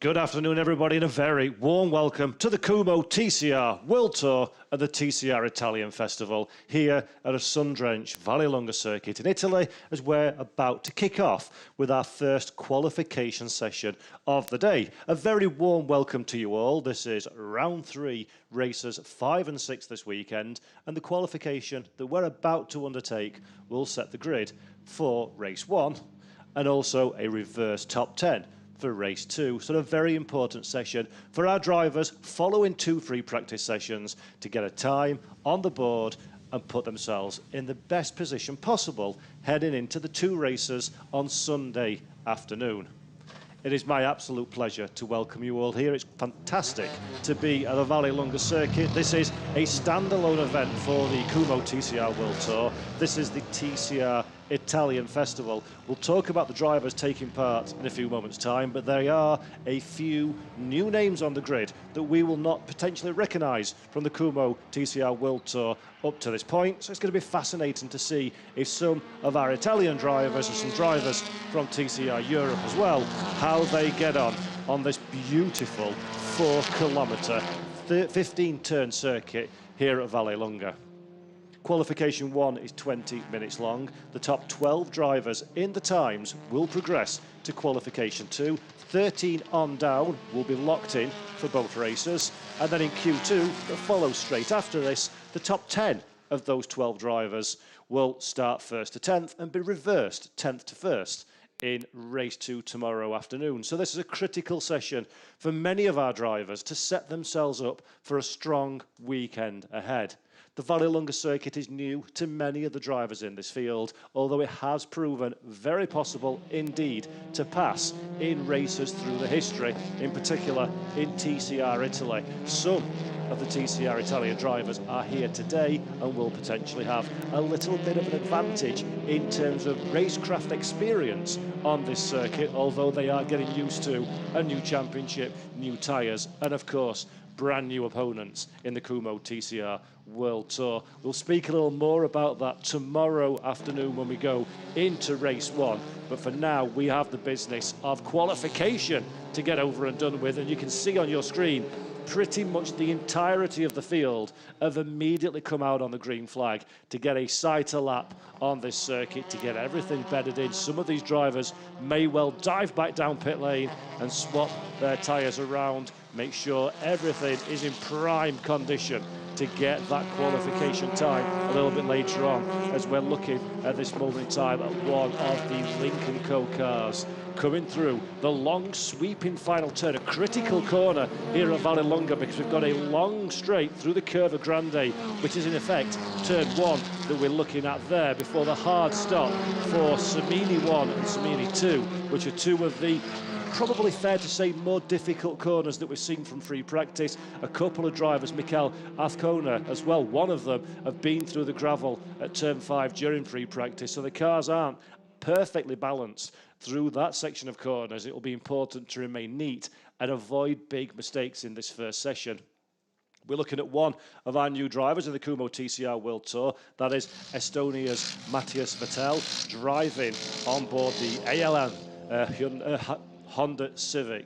Good afternoon, everybody, and a very warm welcome to the Kumho TCR World Tour at the TCR Italian Festival here at a sun-drenched Vallelunga circuit in Italy, as we're about to kick off with our first qualification session of the day. A very warm welcome to you all. This is round 3, races 5 and 6 this weekend, and the qualification that we're about to undertake will set the grid for race 1 and also a reverse top 10 for race 2. So a very important session for our drivers following 2 free practice sessions to get a time on the board and put themselves in the best position possible heading into the 2 races on Sunday afternoon. It is my absolute pleasure to welcome you all here. It's fantastic to be at the Vallelunga circuit. This is a standalone event for the Kumho TCR World Tour. This is the TCR Italian Festival. We'll talk about the drivers taking part in a few moments' time, but there are a few new names on the grid that we will not potentially recognise from the Kumho TCR World Tour up to this point. So it's going to be fascinating to see if some of our Italian drivers and some drivers from TCR Europe as well, how they get on this beautiful 4-kilometre, 15-turn circuit here at Vallelunga. Qualification 1 is 20 minutes long. The top 12 drivers in the times will progress to qualification 2. 13 on down will be locked in for both races. And then in Q2, that follows straight after this, the top 10 of those 12 drivers will start 1st to 10th and be reversed 10th to 1st in race 2 tomorrow afternoon. So this is a critical session for many of our drivers to set themselves up for a strong weekend ahead. The Vallelunga circuit is new to many of the drivers in this field, although it has proven very possible indeed to pass in races through the history, in particular in TCR Italy. Some of the TCR Italian drivers are here today and will potentially have a little bit of an advantage in terms of racecraft experience on this circuit, although they are getting used to a new championship, new tyres, and of course, brand new opponents in the Kumho TCR World Tour. We'll speak a little more about that tomorrow afternoon when we go into race 1. But for now, we have the business of qualification to get over and done with. And you can see on your screen, pretty much the entirety of the field have immediately come out on the green flag to get a sighter lap on this circuit, to get everything bedded in. Some of these drivers may well dive back down pit lane and swap their tyres around, make sure everything is in prime condition to get that qualification time a little bit later on, as we're looking at this moment in time at one of the Lynk & Co cars coming through the long sweeping final turn, a critical corner here at Vallelunga, because we've got a long straight through the Curva Grande, which is in effect turn 1 that we're looking at there before the hard stop for Semini 1 and Semini 2, which are 2 of the probably fair to say more difficult corners that we've seen from free practice. A couple of drivers, Mikel Azcona as well, one of them have been through the gravel at turn 5 during free practice, so the cars aren't perfectly balanced through that section of corners. It will be important to remain neat and avoid big mistakes in this first session. We're looking at one of our new drivers in the Kumho TCR World Tour. That is Estonia's Matthias Vettel, driving on board the ALN Honda Civic.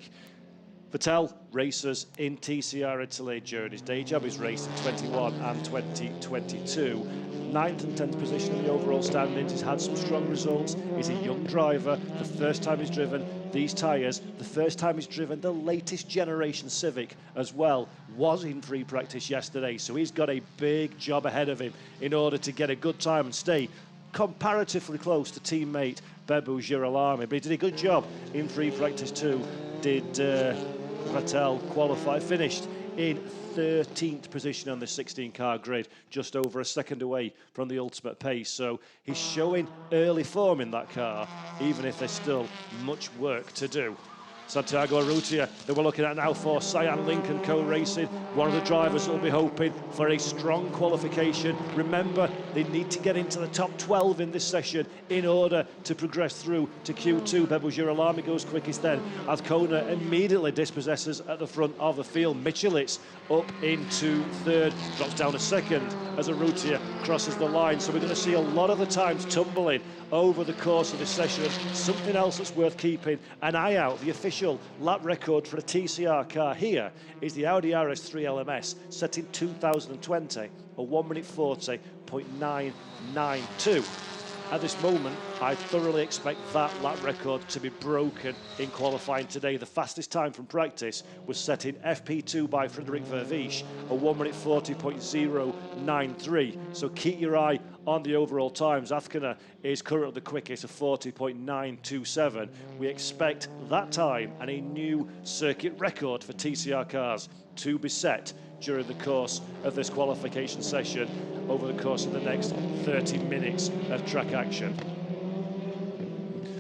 Vettel races in TCR Italy during his day job. He's raced in 21 and 2022. 9th and 10th position in the overall standings. He's had some strong results. He's a young driver. The first time he's driven these tyres, the first time he's driven the latest generation Civic as well, was in free practice yesterday. So he's got a big job ahead of him in order to get a good time and stay comparatively close to teammate Bebu Girolami. But he did a good job in free practice too. Did Vettel qualify, finished in 13th position on the 16-car grid, just over a second away from the ultimate pace. So he's showing early form in that car, even if there's still much work to do. Santiago Arrutia that we're looking at now for Cyan Lynk & Co Racing. One of the drivers will be hoping for a strong qualification. Remember, they need to get into the top 12 in this session in order to progress through to Q2. Bebu Girolami goes quickest then. Azcona immediately dispossesses at the front of the field. Michelitz up into 3rd, drops down a 2nd as Arrutia crosses the line. So we're going to see a lot of the times tumbling over the course of this session. Something else that's worth keeping an eye out. The official official lap record for a TCR car here is the Audi RS3 LMS, set in 2020, a 1 minute 40.992. At this moment, I thoroughly expect that lap record to be broken in qualifying today. The fastest time from practice was set in FP2 by Frederik Vervisch, a 1 minute 40.093. So keep your eye on the overall times. Athkana is currently the quickest, a 40.927. We expect that time and a new circuit record for TCR cars to be set during the course of this qualification session over the course of the next 30 minutes of track action.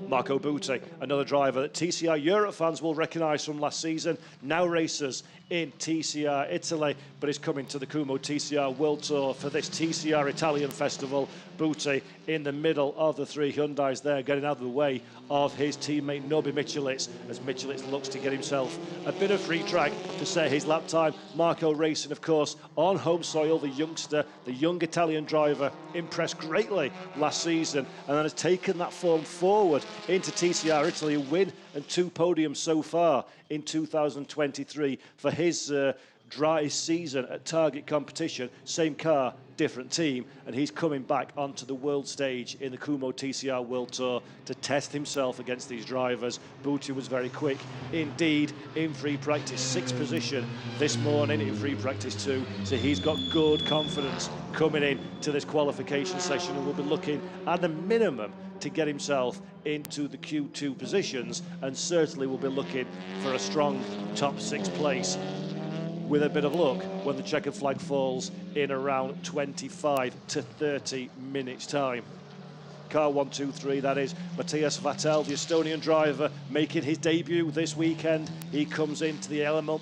Marco Butti, another driver that TCR Europe fans will recognise from last season, now races in TCR Italy, but is coming to the Kumho TCR World Tour for this TCR Italian Festival. Butti in the middle of the three Hyundais there, getting out of the way of his teammate Nobi Michelitz, as Michelitz looks to get himself a bit of free track to set his lap time. Marco racing, of course, on home soil. The youngster, the young Italian driver, impressed greatly last season and then has taken that form forward into TCR Italy, a win and 2 podiums so far in 2023 for his dry season at target competition. Same car, different team, and he's coming back onto the world stage in the Kumho TCR World Tour to test himself against these drivers. Butti was very quick indeed in free practice, 6th position this morning in free practice 2, so he's got good confidence coming in to this qualification session and will be looking at the minimum to get himself into the Q2 positions, and certainly will be looking for a strong top 6 place with a bit of luck when the checkered flag falls in around 25 to 30 minutes time. Car 1, 2, 3, that is Matthias Vattel, the Estonian driver, making his debut this weekend. He comes into the ALM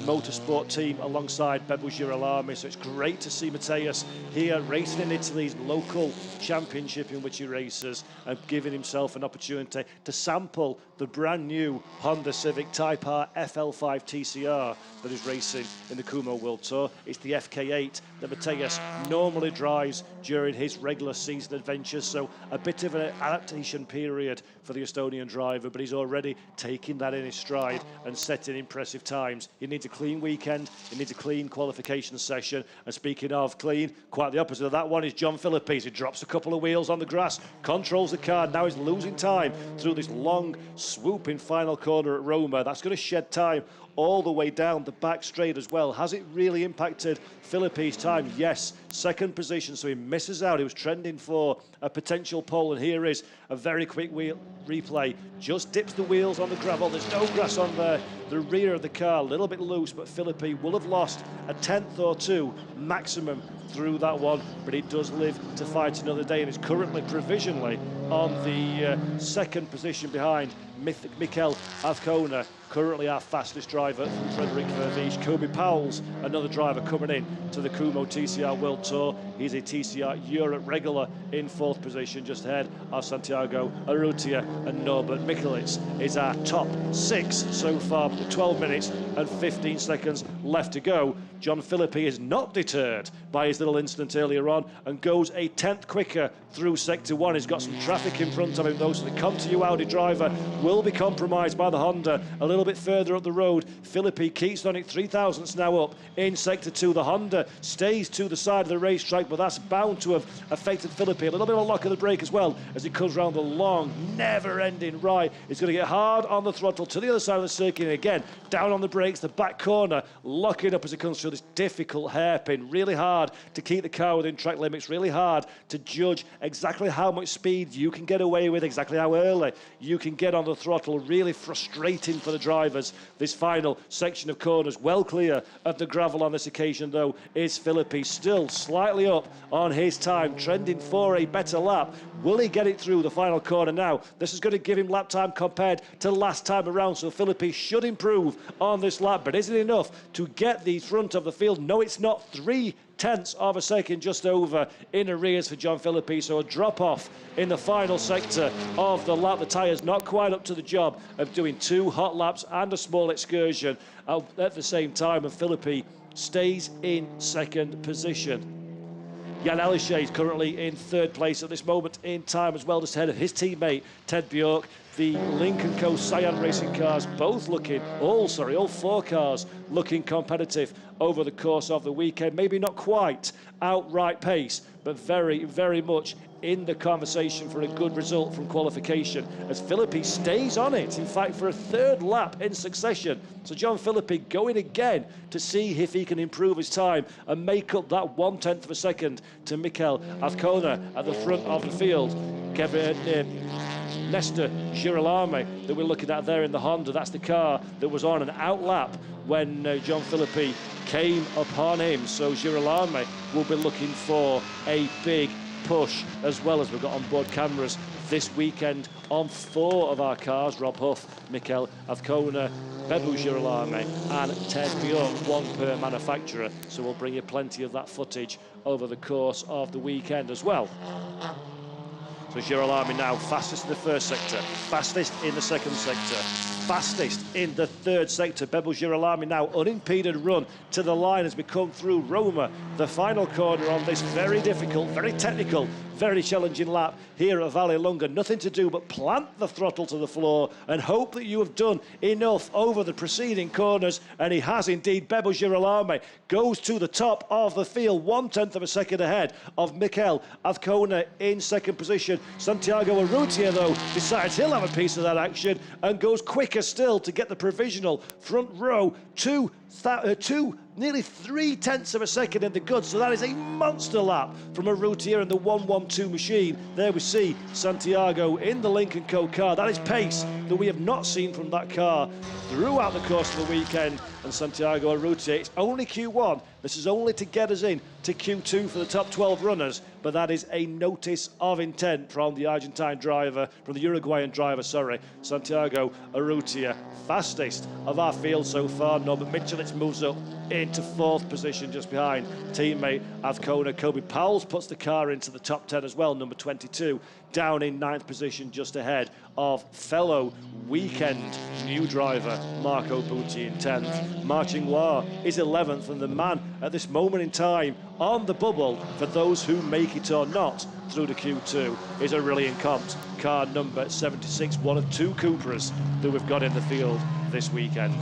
Motorsport team alongside Bebu Girolami, so it's great to see Matthias here racing in Italy's local championship in which he races, and giving himself an opportunity to sample the brand new Honda Civic Type R FL5 TCR that is racing in the Kumho World Tour. It's the FK8 that Matthias normally drives during his regular season adventures, so a bit of an adaptation period for the Estonian driver, but he's already taking that in his stride and setting impressive times. He needs a clean weekend, he needs a clean qualification session, and speaking of clean, quite the opposite of that one is John Philippes. He drops a couple of wheels on the grass, controls the car, now he's losing time through this long swooping final corner at Roma. That's going to shed time all the way down the back straight as well. Has it really impacted Philippes' time? Yes, 2nd position, so he misses out. He was trending for a potential pole, and here is a very quick wheel replay. Just dips the wheels on the gravel. There's no grass on there. The rear of the car a little bit loose, but Philippes will have lost a 10th or 2 maximum through that one, but he does live to fight another day and is currently provisionally on the 2nd position behind Mikel Azcona, currently our fastest driver from Frederik Vervisch. Kobe Powell's another driver coming in to the Kumho TCR World Tour. He's a TCR Europe regular in 4th position, just ahead of Santiago Arrutia, and Norbert Michelitz is our top 6 so far, with 12 minutes and 15 seconds left to go. John Philippe is not deterred by his little incident earlier on and goes a 10th quicker through sector 1. He's got some traffic in front of him though, so the Continu Audi driver will be compromised by the Honda a little bit further up the road. Philippe keeps on it, 3 thousandths now up in sector 2. The Honda stays to the side of the racetrack, but that's bound to have affected Philippe. A little bit of a lock of the brake as well as he comes round the long, never-ending right. He's going to get hard on the throttle to the other side of the circuit, and again, down on the brakes, the back corner, locking up as he comes through this difficult hairpin. Really hard to keep the car within track limits, really hard to judge exactly how much speed you can get away with, exactly how early you can get on the throttle. Really frustrating for the drivers, this final section of corners. Well clear of the gravel on this occasion though is Philippe, still slightly up on his time, trending for a better lap. Will he get it through the final corner now? This is going to give him lap time compared to last time around, so Philippe should improve on this lap, but is it enough to get the front of the field? No, it's not. 0.3 of a second just over in arrears for John Philippe, so a drop off in the final sector of the lap. The tyres not quite up to the job of doing 2 hot laps and a small excursion at the same time, and Philippe stays in 2nd position. Jan Elisha is currently in third place at this moment in time as well, just ahead of his teammate Ted Bjork. The Lincoln Co. Cyan Racing cars both looking, all four cars looking competitive over the course of the weekend. Maybe not quite outright pace, but very, very much in the conversation for a good result from qualification, as Philippi stays on it, in fact, for a third lap in succession. So John Philippi going again to see if he can improve his time and make up that 1/10 of a second to Mikel Azcona at the front of the field. Nestor Girolamo that we're looking at there in the Honda, that's the car that was on an outlap when John Philippi came upon him. So Girolamo will be looking for a big push, as well as we've got onboard cameras this weekend on 4 of our cars: Rob Huff, Mikel Azcona, Bebu Girolamo and Ted Bjork, 1 per manufacturer. So we'll bring you plenty of that footage over the course of the weekend as well. So Girolamo now fastest in the first sector, fastest in the second sector, fastest in the third sector. Bebu Girolamo now unimpeded run to the line as we come through Roma, the final corner on this very difficult, very technical, very challenging lap here at Vallelunga. Nothing to do but plant the throttle to the floor and hope that you have done enough over the preceding corners, and he has indeed. Bebu Girolamo goes to the top of the field, 1/10 of a second ahead of Mikel Azcona in second position. Santiago Urrutia, though, decides he'll have a piece of that action and goes quicker still to get the provisional front row to nearly 3/10 of a second in the goods. So that is a monster lap from Urrutia and the 112 machine. There we see Santiago in the Lincoln Co. car. That is pace that we have not seen from that car throughout the course of the weekend. And Santiago Urrutia, it's only Q1. This is only to get us in to Q2 for the top 12 runners, but that is a notice of intent from the Argentine driver, from the Uruguayan driver, sorry. Santiago Urrutia, fastest of our field so far. Norbert Michelitz moves up into 4th position just behind teammate Azcona. Kobe Powles puts the car into the top 10 as well, number 22, down in 9th position just ahead of fellow weekend new driver Marco Butti in 10th. Marching Noir is 11th, and the man at this moment in time on the bubble for those who make it or not through to Q2 is a Aurelian Comte, car number 76, one of 2 Cupras that we've got in the field this weekend.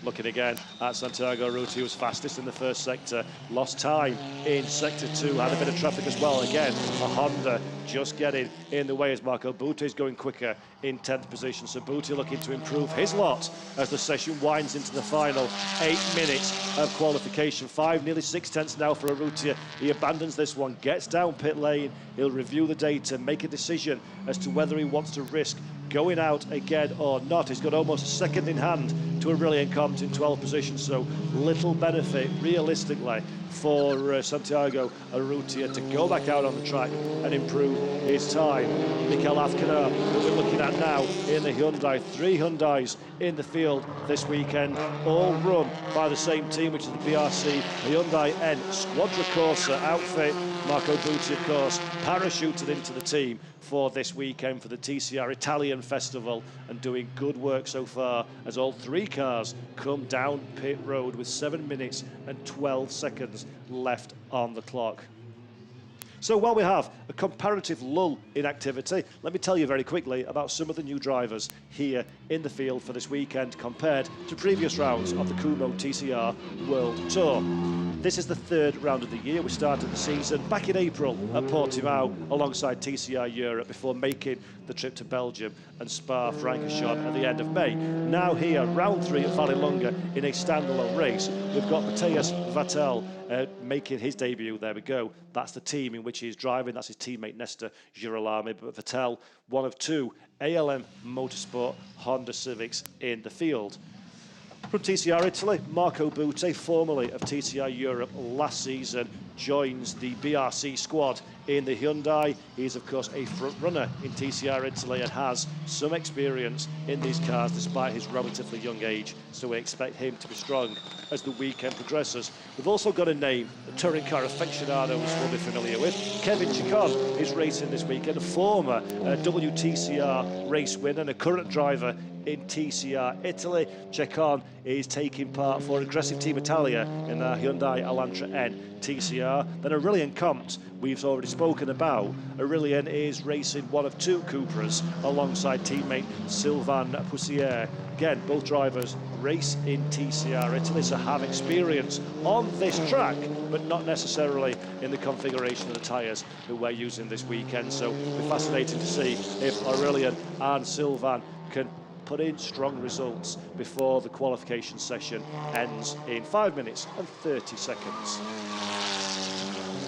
Looking again at Santiago Urrutia, who was fastest in the first sector, lost time in sector 2, had a bit of traffic as well. Again, a Honda just getting in the way as Marco Butti is going quicker in 10th position. So Butti looking to improve his lot as the session winds into the final 8 minutes of qualification. 5, nearly 6/10 now for Urrutia. He abandons this one, gets down pit lane. He'll review the data, make a decision as to whether he wants to risk going out again or not. He's got almost a second in hand to Aurelian Comte in 12th position, so little benefit realistically for Santiago Urrutia to go back out on the track and improve his time. Mikel Azcona, that we're looking at now in the Hyundai. 3 Hyundais in the field this weekend, all run by the same team, which is the BRC Hyundai N Squadra Corsa outfit. Marco Butti, of course, parachuted into the team for this weekend for the TCR Italian Festival, and doing good work so far as all 3 cars come down pit road with 7 minutes and 12 seconds left on the clock. So while we have a comparative lull in activity, let me tell you very quickly about some of the new drivers here in the field for this weekend compared to previous rounds of the Kumho TCR World Tour. This is the 3rd round of the year. We started the season back in April at Portimao alongside TCR Europe before making the trip to Belgium and Spa-Francorchamps at the end of May. Now here, round 3 at Vallelunga in a standalone race. We've got Matthias Vettel making his debut. There we go. That's the team in which he's driving. That's his teammate Nestor Girolamo. But Vettel, one of 2 ALM Motorsport Honda Civics in the field. From TCR Italy, Marco Butti, formerly of TCR Europe last season, joins the BRC squad in the Hyundai. He's, of course, a front runner in TCR Italy and has some experience in these cars despite his relatively young age. So we expect him to be strong as the weekend progresses. We've also got a name that touring car aficionados will be familiar with. Kevin Chicon is racing this weekend, a former WTCR race winner and a current driver in TCR Italy. Chicon is taking part for Aggressive Team Italia in the Hyundai Elantra N TCR. Then Aurelien Comte, we've already spoken about. Aurelien is racing one of two Cupras alongside teammate Sylvain Poussière. Again, both drivers race in TCR Italy, so have experience on this track, but not necessarily in the configuration of the tyres that we're using this weekend. So it'll be fascinating to see if Aurelien and Sylvain can put in strong results before the qualification session ends in 5 minutes and 30 seconds.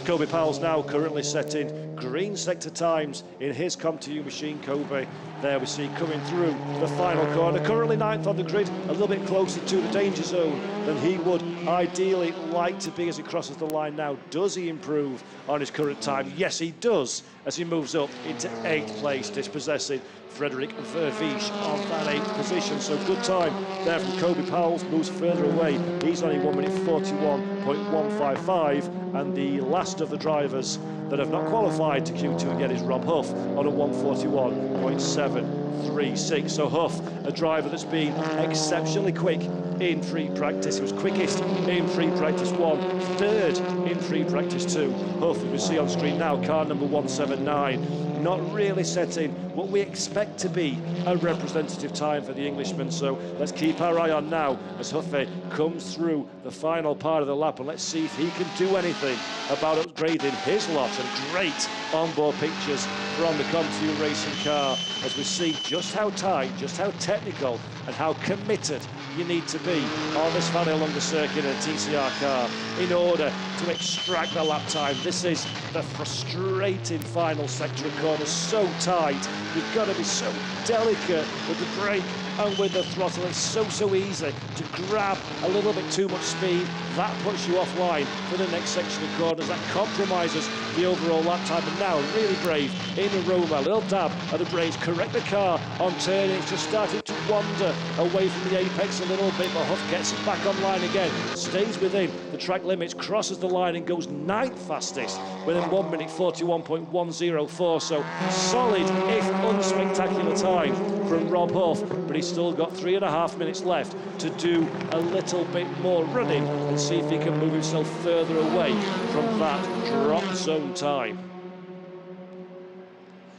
Kobe Powell's now currently setting green sector times in his Come2U machine. Kobe, there we see coming through the final corner, currently 9th on the grid, a little bit closer to the danger zone than he would ideally like to be as he crosses the line now. Does he improve on his current time? Yes, he does, as he moves up into 8th place, dispossessing Frederick Verviche on that 8th position. So good time there from Kobe Powell, moves further away. He's only 1 minute 41.155, and the last of the drivers that have not qualified to Q2 yet is Rob Huff on a 141.736. So Huff, a driver that's been exceptionally quick in free practice. He was quickest in free practice 1, third in free practice 2. Huff, as we see on screen now, car number 179. Not really setting what we expect to be a representative time for the Englishman. So let's keep our eye on now as Huffy comes through the final part of the lap, and let's see if he can do anything about upgrading his lot. And great onboard pictures from the Come2U racing car as we see just how tight, just how technical and how committed you need to be on this Vallelunga circuit in a TCR car in order to extract the lap time. This is the frustrating final sector of corners, so tight. You've got to be so delicate with the brake and with the throttle. It's so easy to grab a little bit too much speed. That puts you offline for the next section of corners. That compromises the overall lap time. And now, really brave in Roma, a little dab at the brakes, correct the car on turning. It's just starting to wander away from the apex a little bit, but Huff gets it back online again, stays within the track limits, crosses the line and goes 9th fastest within 1 minute 41.104. So solid, if unspectacular time from Rob Huff, but he's still got 3.5 minutes left to do a little bit more running and see if he can move himself further away from that drop zone time.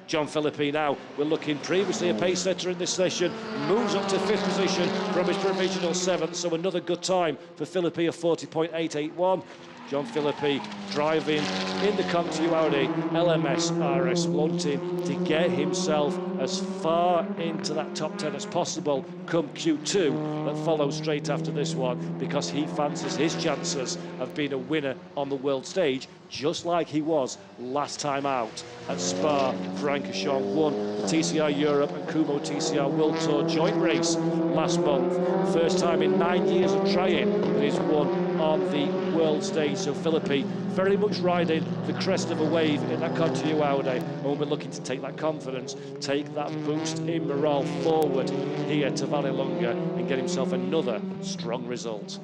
John Philippi now, we're looking previously a pace setter in this session, moves up to 5th position from his provisional 7th, so another good time for Philippi of 40.881. John Philippi driving in the Come2U Audi LMS RS, wanting to get himself as far into that top 10 as possible come Q2 that follows straight after this one, because he fancies his chances of being a winner on the world stage, just like he was last time out at Spa-Francorchamps. Won the TCR Europe and Kumho TCR World Tour joint race last month. First time in 9 years of trying that he's won on the world stage. So Philippi very much riding the crest of a wave in that Come2U Audi, and we're looking to take that confidence, take that boost in morale forward here to Vallelunga and get himself another strong result.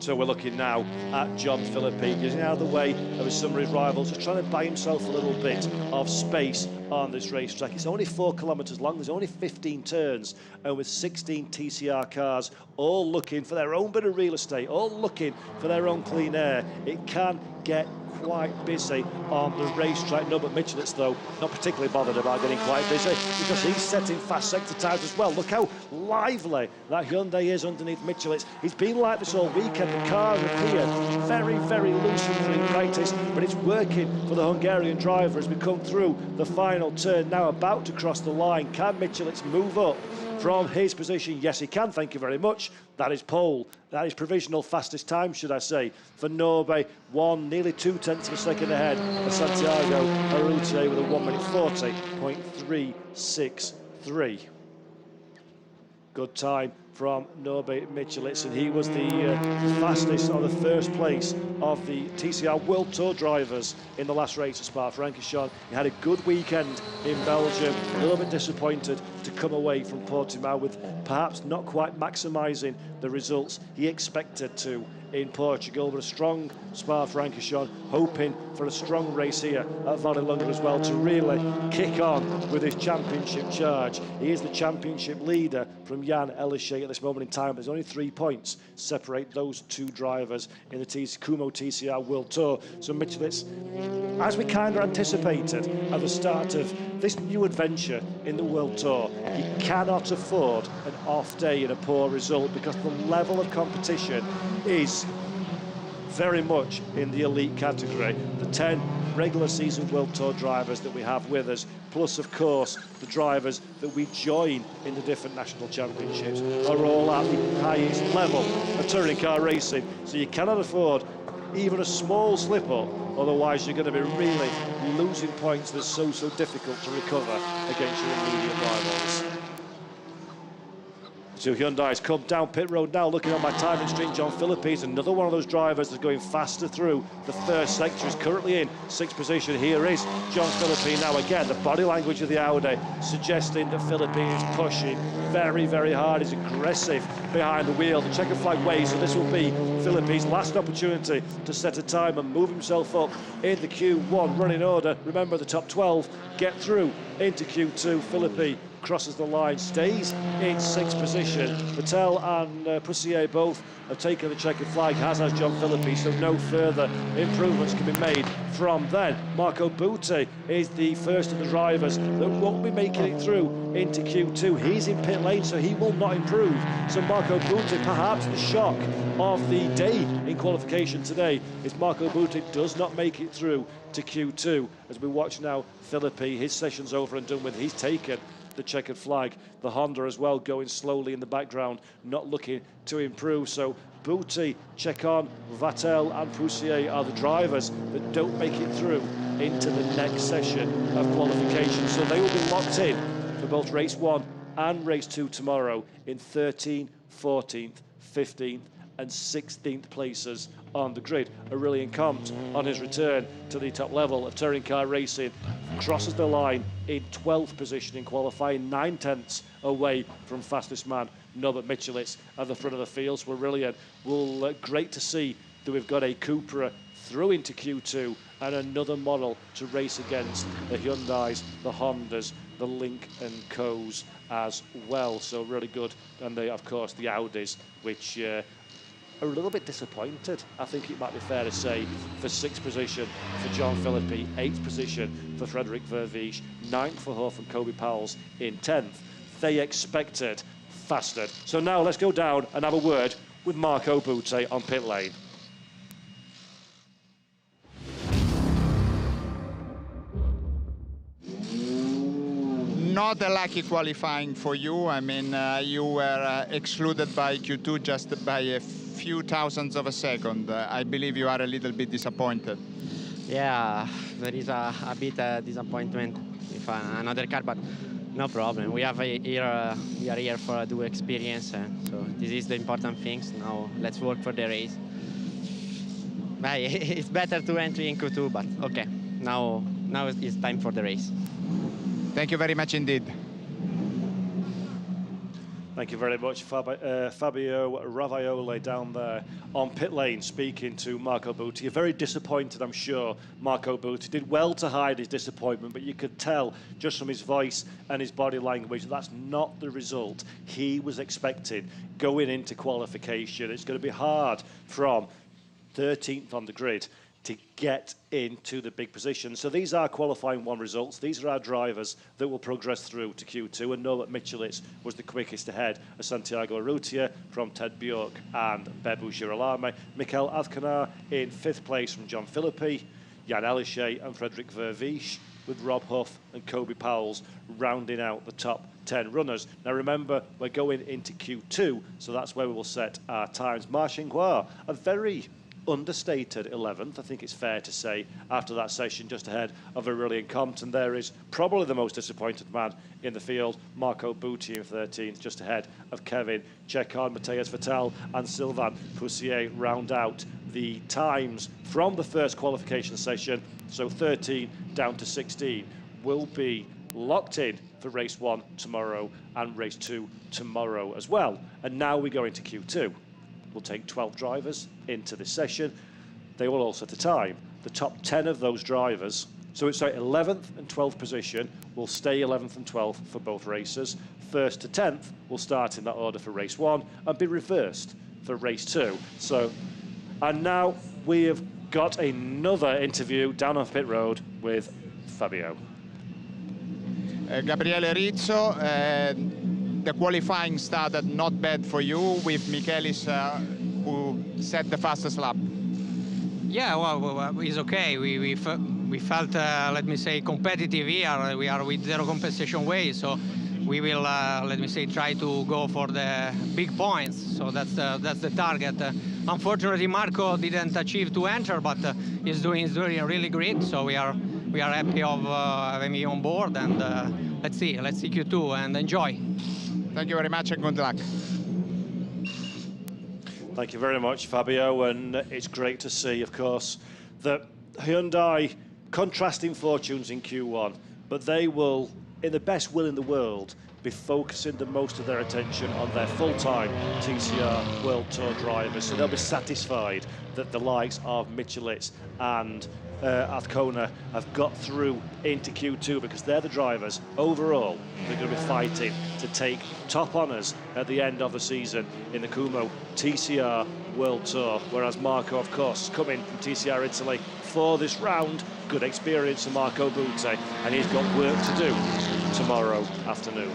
So we're looking now at John Philippi, getting out of the way of some of his rivals, just trying to buy himself a little bit of space on this racetrack. It's only 4 kilometres long, there's only 15 turns, and with 16 TCR cars all looking for their own bit of real estate, all looking for their own clean air, it can get quite busy on the racetrack. No, but Michelitz, though, not particularly bothered about getting quite busy because he's setting fast sector times as well. Look how lively that Hyundai is underneath Michelitz. He's been like this all weekend. The cars appear very loose in free practice, but it's working for the Hungarian driver as we come through the final turn. Now about to cross the line. Can Michelitz move up from his position? Yes, he can, thank you very much. That is pole. That is provisional fastest time, should I say, for Norbe. Nearly 2/10 of a second ahead of Santiago Arrutier with a 1 minute 40.363. Good time from Norbert Michelitz, and he was the fastest or the first place of the TCR World Tour drivers in the last race at Spa-Francorchamps. He had a good weekend in Belgium, a little bit disappointed to come away from Portimao with perhaps not quite maximising the results he expected to in Portugal, but a strong Spa-Francorchamps, hoping for a strong race here at Vallelunga as well to really kick on with his championship charge. He is the championship leader from Jan Elishay at this moment in time. There's only 3 points separate those two drivers in the Kumho TCR World Tour. So Michelitz, as we kind of anticipated at the start of this new adventure in the World Tour, he cannot afford an off day and a poor result because the level of competition is very much in the elite category. The 10 regular season World Tour drivers that we have with us, plus of course the drivers that we join in the different national championships, are all at the highest level of touring car racing. So you cannot afford even a small slip up, otherwise you're going to be really losing points that's so difficult to recover against your immediate rivals. Two Hyundais come down pit road now, looking on my timing screen. John Phillippe is another one of those drivers that's going faster through the first sector. He's currently in 6th position. Here is John Phillippe now. Again, the body language of the Audi suggesting that Phillippe is pushing very hard. He's aggressive behind the wheel. The checkered flag waves, so this will be Phillippe's last opportunity to set a time and move himself up in the Q1 running order. Remember, the top 12 get through into Q2. Phillippe crosses the line, stays in 6th position. Vettel and Poussier both have taken the checkered flag, as has John Phillippe, so no further improvements can be made from then. Marco Butti is the first of the drivers that won't be making it through into Q2. He's in pit lane, so he will not improve. So Marco Butti, perhaps the shock of the day in qualification today, is Marco Butti does not make it through to Q2. As we watch now, Phillippe, his session's over and done with. He's taken the checkered flag. The Honda as well going slowly in the background, not looking to improve. So Butti, Checon, Vettel and Poussier are the drivers that don't make it through into the next session of qualification. So they will be locked in for both race 1 and race 2 tomorrow in 13th, 14th, 15th and 16th places on the grid. Aurélien Comte, on his return to the top level of touring car racing, crosses the line in 12th position in qualifying, 9/10 away from fastest man Norbert Michelitz at the front of the field. So Aurélien, great to see that we've got a Cupra through into Q2 and another model to race against the Hyundais, the Hondas, the Link and Co's as well. So really good. And of course the Audis, which are a little bit disappointed, I think it might be fair to say, for 6th position for John Phillippe, 8th position for Frederick Verviche, 9th for Huff and Kobe Powell's in 10th. They expected faster. So now let's go down and have a word with Marco Butti on pit lane. Not a lucky qualifying for you. I mean, you were excluded by Q2 just by a few thousandths of a second. I believe you are a little bit disappointed. Yeah, there is a bit disappointment with another car, but no problem. We are here for a dual experience, so this is the important things. Now let's work for the race. It's better to enter in Q2, but okay. Now it's time for the race. Thank you very much indeed. Thank you very much, Fabio Ravaiole down there on pit lane speaking to Marco Butti. You're very disappointed, I'm sure. Marco Butti did well to hide his disappointment, but you could tell just from his voice and his body language that's not the result he was expecting going into qualification. It's going to be hard from 13th on the grid to get into the big position. So these are qualifying 1 results. These are our drivers that will progress through to Q2. And Norbert Michelitz was the quickest ahead of Santiago Urrutia from Ted Bjork and Bebu Girolamo. Mikel Azcona in 5th place from John Phillippe, Jan Elishay and Frederick Verviche, with Rob Huff and Kobe Powell's rounding out the top 10 runners. Now remember, we're going into Q2, so that's where we will set our times. Marc Chengoire, a very understated 11th, I think it's fair to say, after that session just ahead of Aurelian Compton. There is probably the most disappointed man in the field, Marco Butti in 13th, just ahead of Kevin Chekard. Matthias Vettel and Sylvain Poussier round out the times from the first qualification session, so 13 down to 16 will be locked in for race 1 tomorrow and race 2 tomorrow as well. And now we go into Q2. We'll take 12 drivers into this session. They will all set a time. The top 10 of those drivers, so it's 11th and 12th position, will stay 11th and 12th for both races. 1st to 10th will start in that order for race 1 and be reversed for race 2. So, and now we have got another interview down on pit road with Fabio. Gabriele Rizzo, the qualifying started not bad for you with Michelis, who set the fastest lap. Yeah, well, it's okay. We felt, let me say, competitive here. We are with zero compensation way, so we will, let me say, try to go for the big points. So that's the target. Unfortunately, Marco didn't achieve to enter, but he's doing really great. So we are happy of having me on board, and let's see Q2 and enjoy. Thank you very much and good luck. Thank you very much, Fabio, and it's great to see, of course, that Hyundai contrasting fortunes in Q1, but they will, in the best will in the world, be focusing the most of their attention on their full-time TCR World Tour drivers. So they'll be satisfied that the likes of Michelis and Azcona have got through into Q2, because they're the drivers overall they're going to be fighting to take top honours at the end of the season in the Kumho TCR World Tour, whereas Marco, of course, is coming from TCR Italy for this round. Good experience for Marco Butti, and he's got work to do tomorrow afternoon.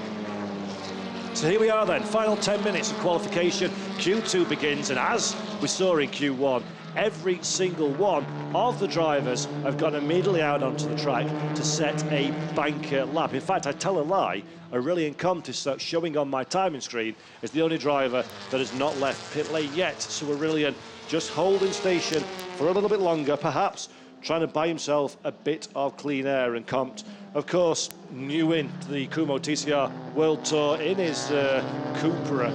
So here we are then, final 10 minutes of qualification. Q2 begins, and as we saw in Q1, every single one of the drivers have gone immediately out onto the track to set a banker lap. In fact, I tell a lie, Aurelian Compton, showing on my timing screen, is the only driver that has not left pit lane yet. So Aurelian just holding station for a little bit longer, perhaps trying to buy himself a bit of clean air. And Compt, of course, new in to the Kumho TCR World Tour in his Cupra.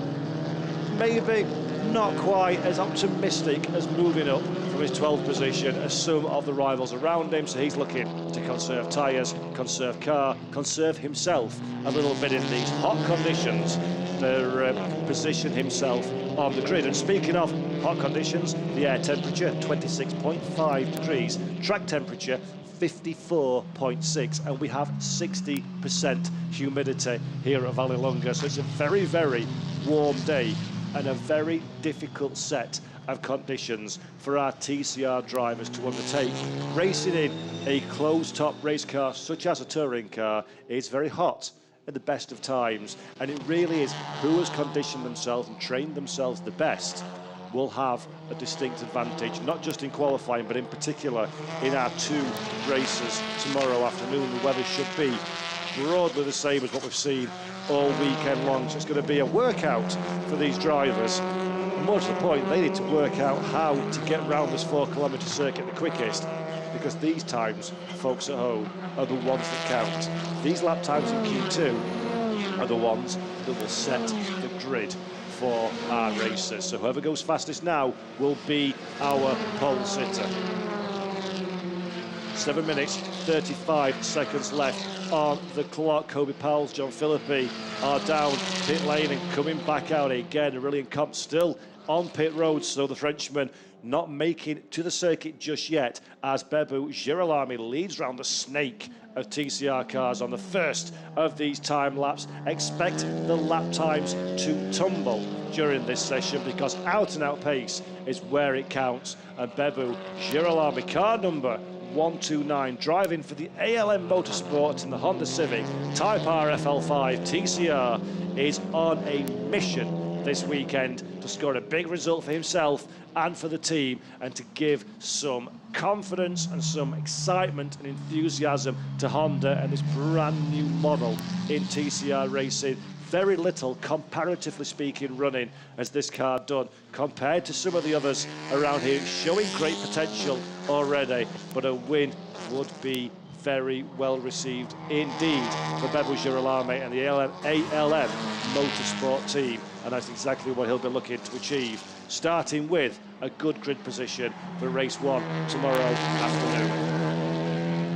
Maybe not quite as optimistic as moving up from his 12th position as some of the rivals around him, so he's looking to conserve tyres, conserve car, conserve himself a little bit in these hot conditions to position himself on the grid. And speaking of hot conditions, the air temperature 26.5 degrees, track temperature 54.6, and we have 60% humidity here at Vallelunga, so it's a very, very warm day and a very difficult set of conditions for our TCR drivers to undertake. Racing in a closed-top race car such as a touring car is very hot at the best of times, and it really is who has conditioned themselves and trained themselves the best will have a distinct advantage, not just in qualifying, but in particular in our 2 races tomorrow afternoon. The weather should be broadly the same as what we've seen all weekend long. So it's going to be a workout for these drivers. And more to the point, they need to work out how to get round this 4-kilometre circuit the quickest, because these times, folks at home, are the ones that count. These lap times in Q2 are the ones that will set the grid for our races. So whoever goes fastest now will be our pole sitter. 7 minutes, 35 seconds left on the clock. Kobe Powell's, John Philippi are down pit lane and coming back out again. Aurelian Compton still on pit road, so the Frenchman not making it to the circuit just yet, as Bebu Girolami leads round the snake of TCR cars on the first of these time laps. Expect the lap times to tumble during this session, because out-and-out pace is where it counts. And Bebu Girolami, car number 129, driving for the ALM Motorsport in the Honda Civic Type R FL5 TCR, is on a mission this weekend to score a big result for himself and for the team, and to give some confidence and some excitement and enthusiasm to Honda and this brand new model in TCR racing very little, comparatively speaking, running as this car done compared to some of the others around here, showing great potential already, but a win would be very well received indeed for Bebo Girolamo and the ALM Motorsport team, and that's exactly what he'll be looking to achieve, starting with a good grid position for race 1 tomorrow afternoon.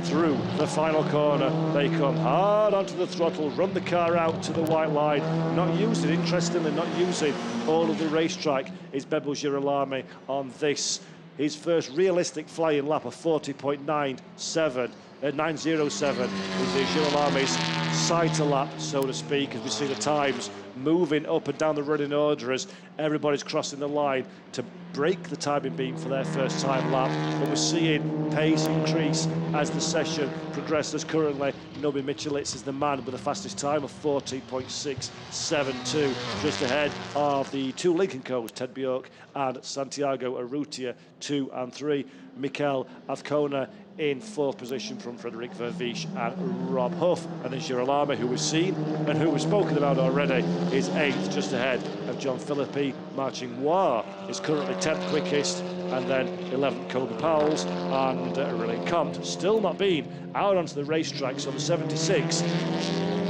Through the final corner, they come hard onto the throttle, run the car out to the white line, interestingly, not using all of the racetrack is Bebo Girolamo on this. His first realistic flying lap of 40.97. 907 is Girolamo's sighter lap, so to speak, as we see the times moving up and down the running order as everybody's crossing the line to break the timing beam for their first time lap. But we're seeing pace increase as the session progresses. Currently, Nobi Michelitz is the man with the fastest time of 40.672, just ahead of the two Lincoln Co's, Ted Bjork and Santiago Urrutia, 2 and 3. Mikel Azcona in 4th position from Frederic Verviche and Rob Huff, and then Girolamo, who we've seen and who we've spoken about already, is 8th, just ahead of John Philippi. Marching-Noir is currently 10th quickest, and then 11th Kobe Powell's, and Aurelien Comte still not been out onto the racetrack, so the 76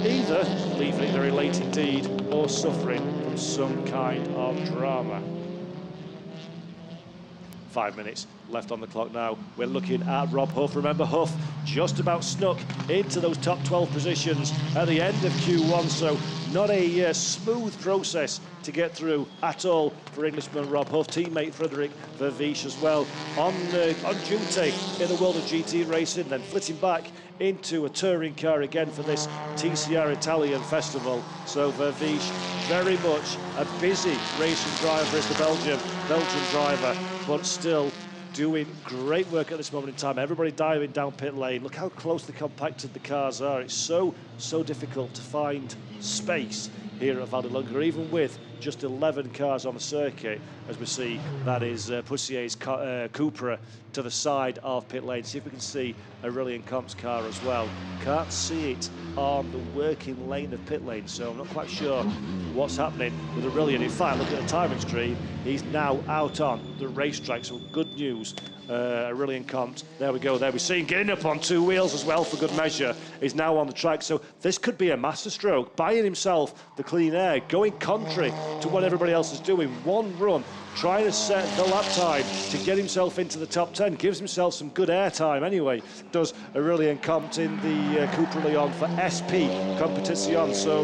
either leaving it very late indeed or suffering from some kind of drama. 5 minutes left on the clock now. We're looking at Rob Huff. Remember, Huff just about snuck into those top 12 positions at the end of Q1, so not a smooth process to get through at all for Englishman Rob Huff. Teammate Frederic Verviche as well on duty in the world of GT racing, then flitting back into a touring car again for this TCR Italian festival. So Verviche very much a busy racing driver as the Belgian driver, but still doing great work at this moment in time. Everybody diving down pit lane. Look how closely compacted the cars are. It's so difficult to find space here at Vallelunga, even with just 11 cars on the circuit, as we see that is Poussier's Cupra to the side of pit lane. See if we can see Aurelien Comte's car as well. Can't see it on the working lane of pit lane, so I'm not quite sure what's happening with Aurelien. In fact, look at the timing screen. He's now out on the racetrack, so good news. Aurelien Comte, there we go, there we see him getting up on 2 wheels as well for good measure, is now on the track. So this could be a masterstroke, buying himself the clean air, going contrary to what everybody else is doing. One run, trying to set the lap time to get himself into the top 10, gives himself some good air time anyway, does Aurelien Comte in the Cupra Leon for SP Competition. So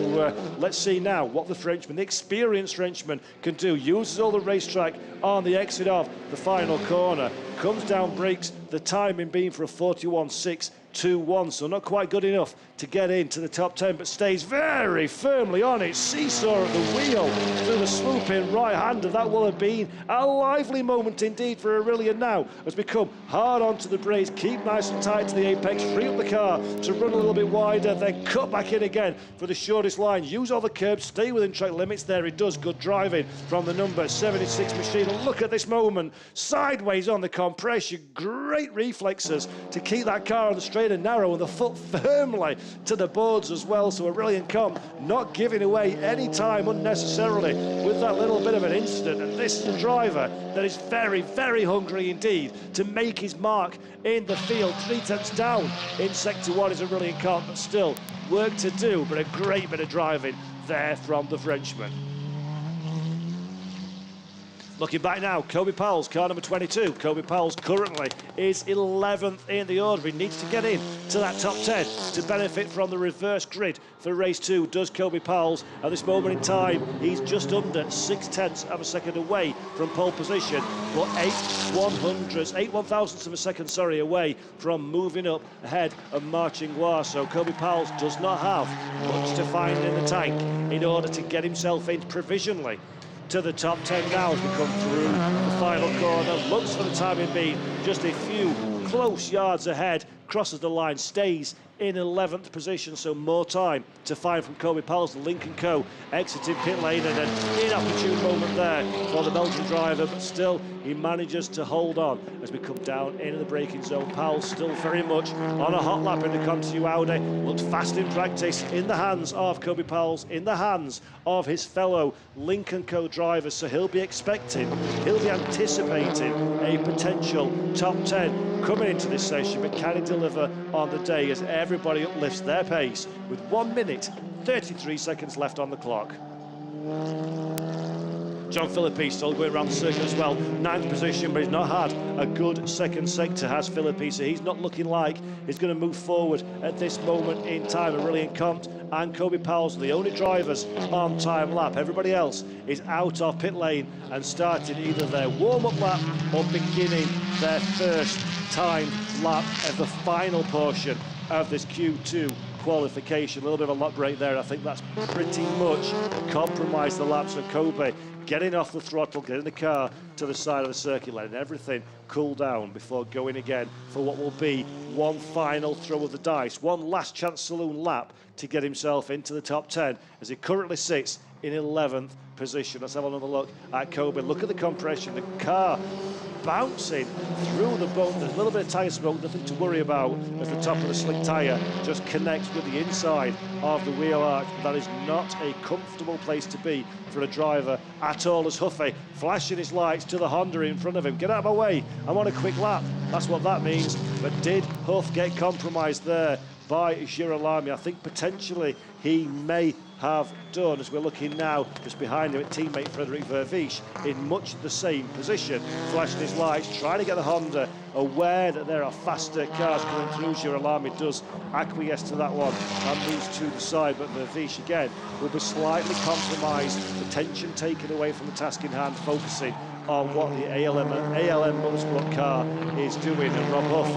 let's see now what the Frenchman, the experienced Frenchman, can do. Uses all the racetrack on the exit of the final corner, comes down, breaks the timing beam for a 41.621, so not quite good enough to get into the top 10, but stays very firmly on it. Seesaw at the wheel through the swooping right hander. That will have been a lively moment indeed for Aurelien now, as we come hard onto the brakes, keep nice and tight to the apex, free up the car to run a little bit wider, then cut back in again for the shortest line, use all the curbs, stay within track limits. There he does, good driving from the number 76 machine. And look at this moment, sideways on the compression, great reflexes to keep that car on the straight and narrow, and the foot firmly to the boards as well. So Aurelien Comte not giving away any time unnecessarily with that little bit of an incident. And this is a driver that is very, very hungry indeed to make his mark in the field. 3 tenths down in sector 1 is Aurelien Comte, but still work to do, but a great bit of driving there from the Frenchman. Looking back now, Kobe Powell's car number 22. Kobe Powell's currently is 11th in the order. He needs to get in to that top 10 to benefit from the reverse grid for race 2. Does Kobe Powell's at this moment in time? He's just under 0.6 of a second away from pole position, but 8 one-thousandths of a second, away from moving up ahead of Marching-Noir. So Kobe Powell's does not have much to find in the tank in order to get himself in provisionally to the top 10 now as we come through the final corner. Looks for the timing beam, just a few close yards ahead crosses the line, stays in 11th position, so more time to find from Kobe Powell's the Lincoln Co. exiting pit lane, and an inopportune moment there for the Belgian driver, but still he manages to hold on as we come down into the braking zone. Powell still very much on a hot lap in the Conti Audi, looked fast in practice, in the hands of Kobe Powell's, in the hands of his fellow Lincoln Co. drivers, so he'll be anticipating a potential top 10 coming into this session, but can he deliver on the day as everybody uplifts their pace with 1 minute 33 seconds left on the clock. John Philippi still going around the circuit as well, 9th position, but he's not had a good second sector, has Philippi, so he's not looking like he's going to move forward at this moment in time. Aurelian Comte and Kobe Powell's the only drivers on time lap. Everybody else is out of pit lane and starting either their warm-up lap or beginning their first timed lap of the final portion of this Q2 qualification. A little bit of a lap break there. I think that's pretty much compromised the laps of Kobe. Getting off the throttle, getting the car to the side of the circuit, letting everything cool down before going again for what will be one final throw of the dice, one last chance saloon lap to get himself into the top 10 as he currently sits in 11th position. Let's have another look at Kobe. Look at the compression, the car bouncing through the bone. There's a little bit of tyre smoke, nothing to worry about as the top of the slick tyre just connects with the inside of the wheel arch. That is not a comfortable place to be for a driver at all, as Huffy flashing his lights to the Honda in front of him. Get out of my way, I'm on a quick lap. That's what that means. But did Huff get compromised there by Girolami? I think potentially he may have done, as we're looking now just behind him at teammate Frederick Verviche in much the same position, flashing his lights, trying to get the Honda, aware that there are faster cars coming through. Girolami does acquiesce to that one and moves to the side, but Verviche again will be slightly compromised, the tension taken away from the task in hand, focusing on what the ALM Motorsport car is doing. And Rob Huff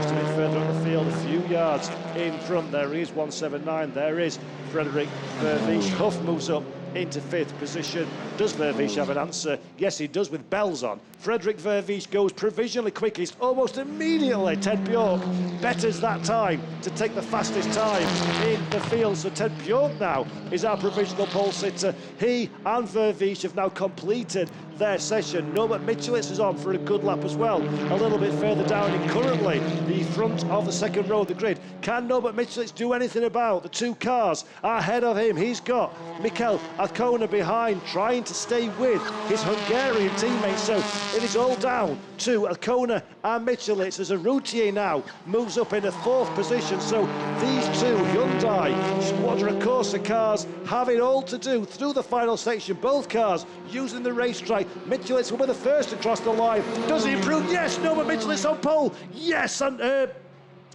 just a bit further up the field, a few yards in front. There he is, 179. There is Frederick Verviche. Huff moves up into 5th position. Does Verviche have an answer? Yes, he does, with bells on. Frederick Verviche goes provisionally quickest almost immediately. Ted Bjork betters that time to take the fastest time in the field. So Ted Bjork now is our provisional pole sitter. He and Verviche have now completed their session. Norbert Michelitz is on for a good lap as well, a little bit further down in currently the front of the second row of the grid. Can Norbert Michelitz do anything about the two cars ahead of him? He's got Mikel Azcona behind, trying to stay with his Hungarian teammates. So it is all down to Azcona and Michelitz as Routier now moves up in a 4th position. So these two Hyundai Squadra Corsa cars have it all to do through the final section. Both cars using the racetrack. Michelitz will be the first to cross the line. Does he improve? Yes, Norbert Michelitz on pole. Yes, and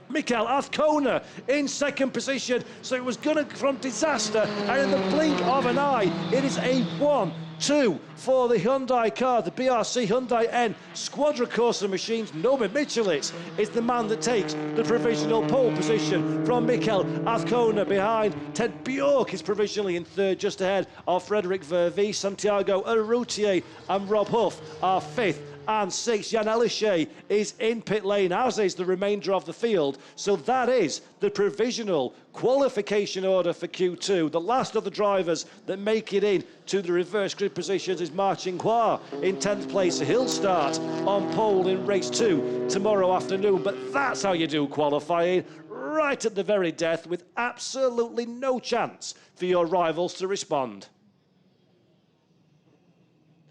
Mikel Azcona in 2nd position. So it was gonna from disaster, and in the blink of an eye, it is a 1-2 for the Hyundai car, the BRC Hyundai N Squadra Corsa machines. Norbert Michelitz is the man that takes the provisional pole position from Mikel Azcona behind. Ted Bjork is provisionally in 3rd, just ahead of Frederick Verviche. Santiago Urrutia and Rob Huff are 5th and 6th. Jan Elishay is in pit lane, as is the remainder of the field. So that is the provisional qualification order for Q2. The last of the drivers that make it in to the reverse grid positions is Ma Qinghua in 10th place. He'll start on pole in race 2 tomorrow afternoon. But that's how you do qualifying, right at the very death, with absolutely no chance for your rivals to respond.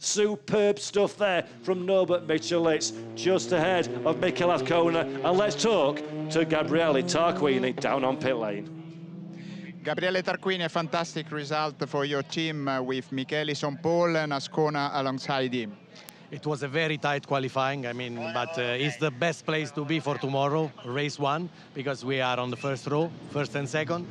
Superb stuff there from Norbert Michelitz, just ahead of Mikel Azcona. And let's talk to Gabriele Tarquini down on pit lane. Gabriele Tarquini, a fantastic result for your team with Michelis on pole and Azcona alongside him. It was a very tight qualifying, but it's the best place to be for tomorrow, race 1, because we are on the first row, 1st and 2nd.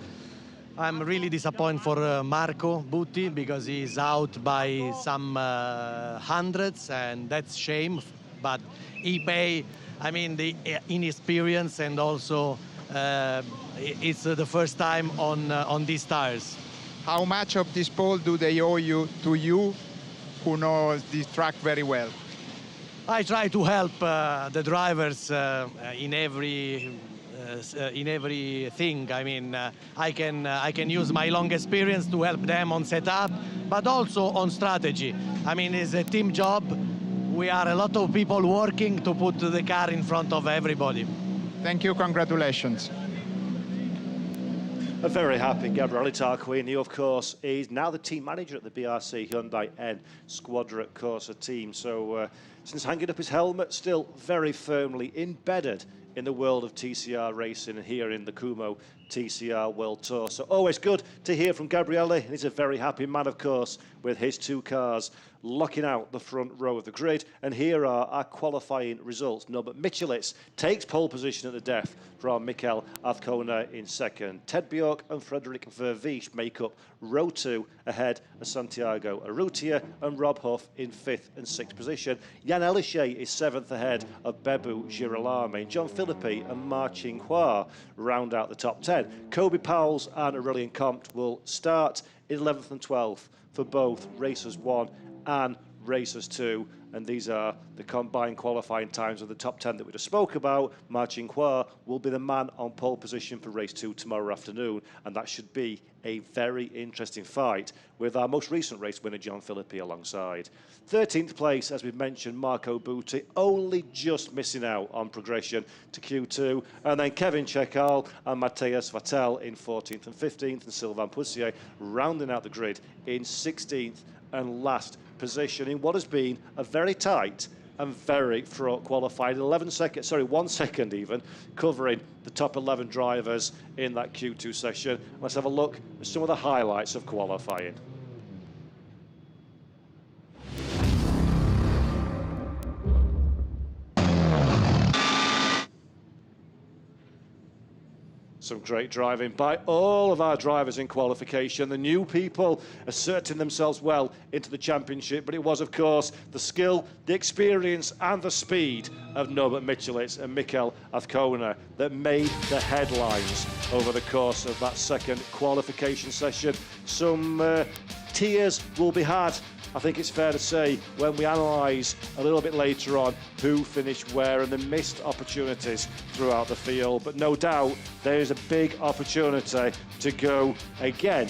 I'm really disappointed for Marco Butti because he's out by some hundreds, and that's shame. But he pay, the inexperience, and also it's the first time on these tires. How much of this pole do they owe to you, who knows this track very well? I try to help the drivers in every in everything. I mean, I can use my long experience to help them on setup, but also on strategy. I mean, it's a team job. We are a lot of people working to put the car in front of everybody. Thank you, congratulations. A very happy Gabriele Tarquini, of course, is now the team manager at the BRC Hyundai N Squadra Corsa team. So since hanging up his helmet, still very firmly embedded in the world of TCR racing here in the Kumho TCR World Tour. So always good to hear from Gabriele. He's a very happy man, of course, with his two cars locking out the front row of the grid. And here are our qualifying results. Norbert Michelitz takes pole position at the death from Mikel Azcona in second. Ted Bjork and Frederick Vervies make up row 2 ahead of Santiago Urrutia and Rob Huff in 5th and 6th position. Jan Elische is 7th ahead of Bebu Girolami. John Philippi and Ma Qinghua round out the top 10. Kobe Powles and Aurelien Comte will start in 11th and 12th for both Racers 1 and Racers 2. And these are the combined qualifying times of the top 10 that we just spoke about. Ma Qinghua will be the man on pole position for race 2 tomorrow afternoon, and that should be a very interesting fight with our most recent race winner, John Philippi, alongside. 13th place, as we've mentioned, Marco Butti, only just missing out on progression to Q2. And then Kevin Chekal and Matthias Vattel in 14th and 15th, and Sylvain Poussier rounding out the grid in 16th and last position in what has been a very tight and very fraught qualifying. 1 second even, covering the top 11 drivers in that Q2 session. Let's have a look at some of the highlights of qualifying. Some great driving by all of our drivers in qualification. The new people asserting themselves well into the championship, but it was, of course, the skill, the experience and the speed of Norbert Michelitz and Mikel Azcona that made the headlines over the course of that second qualification session. Some tears will be had, I think it's fair to say, when we analyse a little bit later on who finished where and the missed opportunities throughout the field. But no doubt there is a big opportunity to go again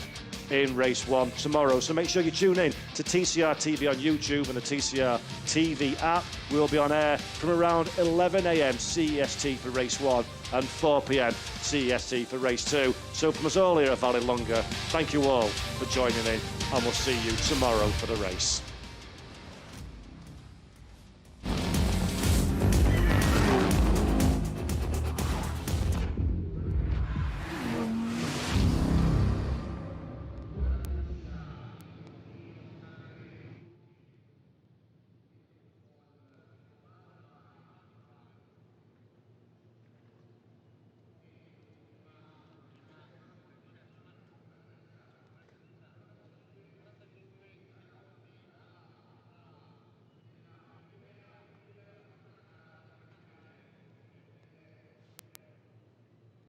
in race 1 tomorrow. So make sure you tune in to TCR TV on YouTube and the TCR TV app. We'll be on air from around 11 a.m. CEST for race 1 and 4 p.m. CEST for race 2. So from us all here at Vallelunga, thank you all for joining in, and we'll see you tomorrow for the race.